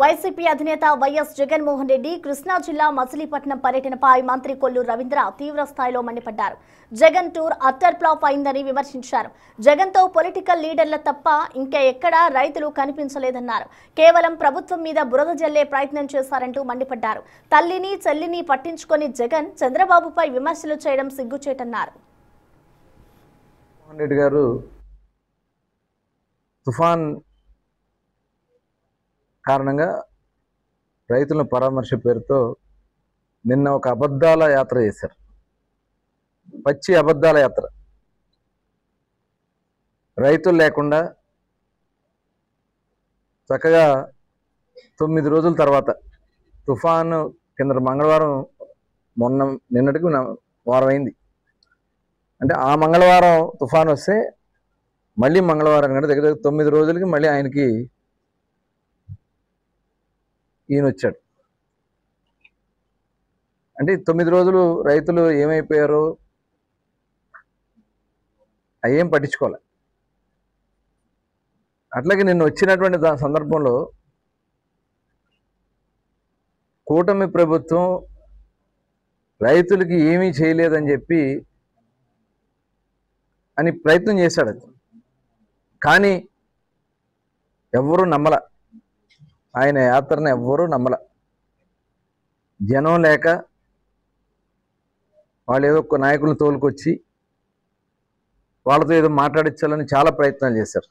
YCP అధినేత YS Jaganmohan Reddy Krishna జిల్లా మచిలీపట్నం పర్యటనపై మంత్రి కొల్లు రవీంద్ర తీవ్ర స్థాయిలో మండిపడ్డారు. జగన్ టూర్ అట్టర్ ఫ్లాప్ అయిందని విమర్శించారు. జగన్తో పొలిటికల్ లీడర్ల తప్ప ఇంకా ఎక్కడా రైతులు కనిపించలేదన్నారు. కేవలం ప్రభుత్వం మీద బురద జల్లే ప్రయత్నం చేశారంటూ మండిపడ్డారు. తల్లిని చెల్లిని పట్టించుకొని జగన్ చంద్రబాబుపై విమర్శలు చేయడం సిగ్గుచేటన్నారు. రెడ్డి గారు తుఫాన్ కారణంగా రైతులను పరామర్శ పేరుతో నిన్న ఒక అబద్ధాల యాత్ర చేశారు. పచ్చి అబద్ధాల యాత్ర. రైతులు లేకుండా చక్కగా 9 రోజుల తర్వాత తుఫాను కింద మంగళవారం నిన్నటికి వారం అయింది. అంటే ఆ మంగళవారం తుఫాను వస్తే మళ్ళీ మంగళవారం కంటే దగ్గర 9 రోజులకి మళ్ళీ ఆయనకి ఈయన వచ్చాడు. అంటే 9 రోజులు రైతులు ఏమైపోయారో అయ్యేం పట్టించుకోవాలి. అట్లాగే నిన్న వచ్చినటువంటి సందర్భంలో కూటమి ప్రభుత్వం రైతులకి ఏమీ చేయలేదని చెప్పి అని ప్రయత్నం చేశాడు. కానీ ఎవ్వరూ నమ్మల. ఆయన యాత్రను ఎవ్వరూ నమ్మల. జనం లేక వాళ్ళు ఏదో ఒక నాయకులను తోలుకొచ్చి వాళ్ళతో ఏదో మాట్లాడించాలని చాలా ప్రయత్నాలు చేశారు.